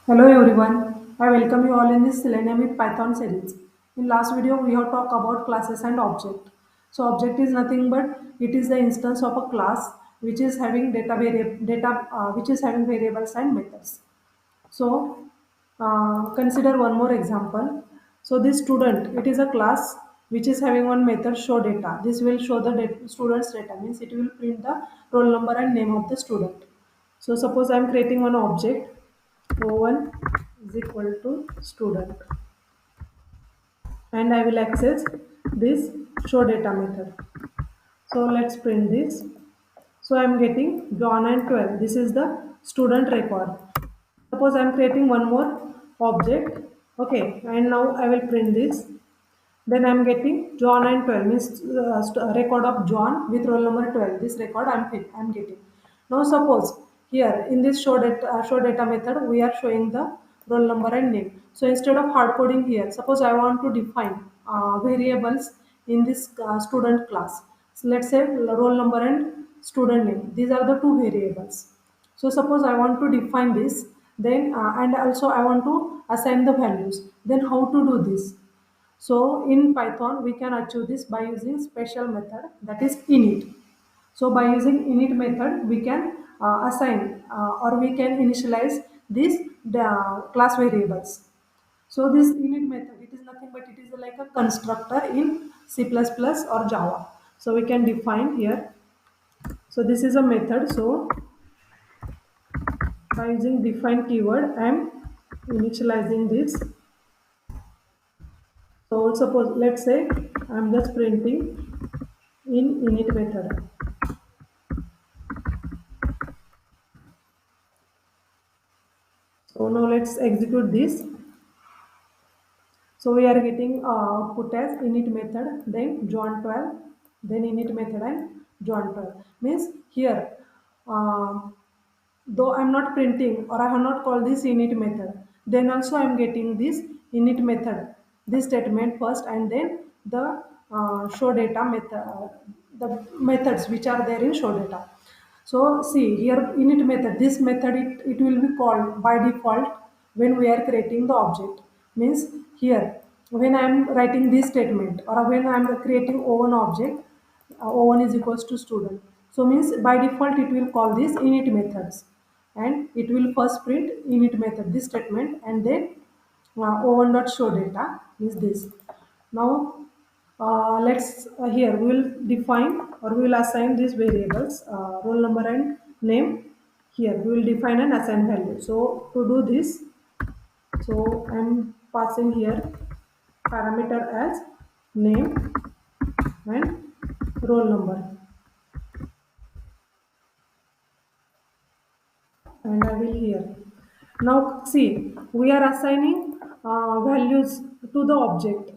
Hello everyone, I welcome you all in this Selenium with Python series. In last video we have talked about classes and object. So object is nothing but it is the instance of a class which is having which is having variables and methods. So consider one more example. So this student, it is a class which is having one method show data. This will show the student's data, means it will print the roll number and name of the student. So suppose I am creating one object o1 is equal to student, and I will access this show data method. So let's print this. So I am getting John and 12. This is the student record. Suppose I am creating one more object. Okay, and now I will print this. Then I am getting John and 12, means record of John with roll number 12. This record I am getting. Now suppose here in this show data method we are showing the roll number and name. So instead of hard coding here, suppose I want to define variables in this student class. So let's say roll number and student name. These are the two variables. So suppose I want to define this, then and also I want to assign the values. Then how to do this? So in Python, we can achieve this by using special method, that is init. So by using init method, we can assign or we can initialize these class variables. So this init method, it is nothing but it is like a constructor in C++ or Java. So we can define here. So this is a method. So by using define keyword, I am initializing this. So suppose let's say I am just printing in init method. So now let's execute this. So we are getting output as init method, then John 12, then init method and John 12. Means here, uh, though I'm not printing or I have not called this init method, then also I'm getting this init method, this statement first, and then the show data method, the methods which are there in show data. So see here init method, this method it will be called by default when we are creating the object. Means here when I am writing this statement or when I am creating O1 object, O1 is equals to student. So means by default it will call this init methods, and it will first print init method this statement, and then o1 dot show data is this. Now let's here we will define or we will assign these variables roll number and name. Here we will define and assign value. So to do this, so I'm passing here parameter as name and roll number, and I will here. Now see, we are assigning values to the object.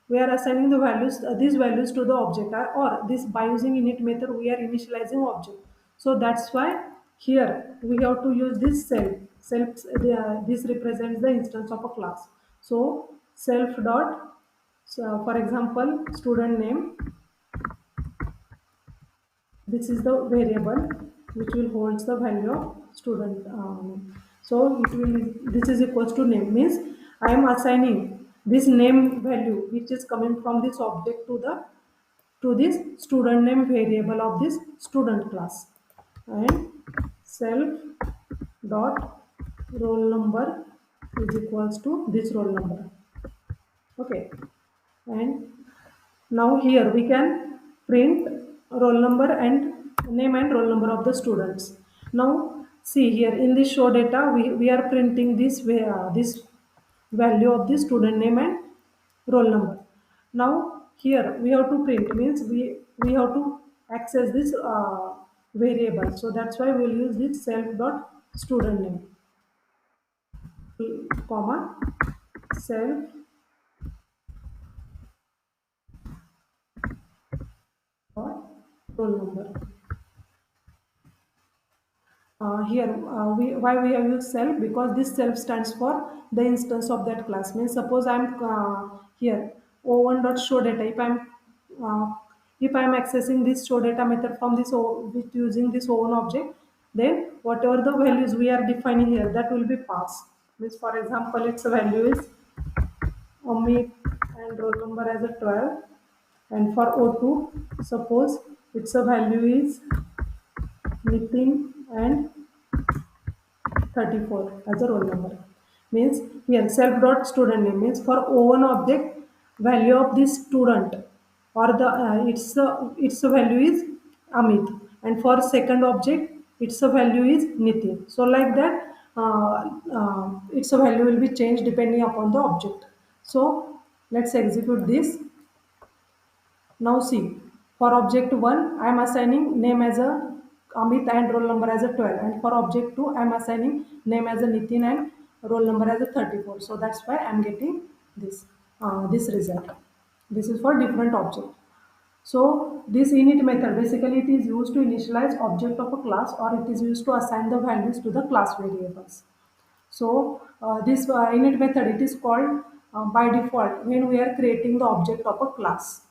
We are assigning the values, these values to the object, or this by using init method we are initializing object. So that's why here we have to use this self. This represents the instance of a class. So self dot, so for example, student name. This is the variable which will holds the value of student. So it will, this is equals to name, means I am assigning this name value which is coming from this object to this student name variable of this student class, and self dot roll number is equals to this roll number. Okay, and now here we can print roll number and name and roll number of the students. Now see here in this show data we are printing this value of the student name and roll number. Now here we have to print, means we have to access this variable. So that's why we'll use this self dot student name comma self dot roll number. Here why we have used self, because this self stands for the instance of that class. Means suppose I'm here o1 dot show data, uh, if I'm accessing this show data method from this with using this o1 object, then whatever the values we are defining here, that will be passed. Means for example, its value is Amit and roll number as a 12, and for O2, suppose its a value is Nitin and 34 as a roll number. Means here self dot student name means for O1 object value of this student or the its value is Amit, and for second object its value is Nitin. So like that its value will be changed depending upon the object. So let's execute this. Now see, for object 1, I am assigning name as a Amit and roll number as a 12. And for object 2, I am assigning name as a Nitin and roll number as a 34. So that's why I am getting this result. This is for different object. So this init method, basically it is used to initialize object of a class, or it is used to assign the values to the class variables. So this init method, it is called by default when we are creating the object of a class.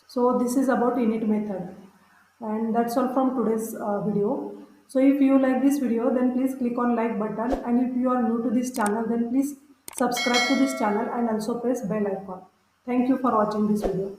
So this is about init method, and that's all from today's video. So if you like this video, then please click on like button, and if you are new to this channel, then please subscribe to this channel and also press bell icon. Thank you for watching this video.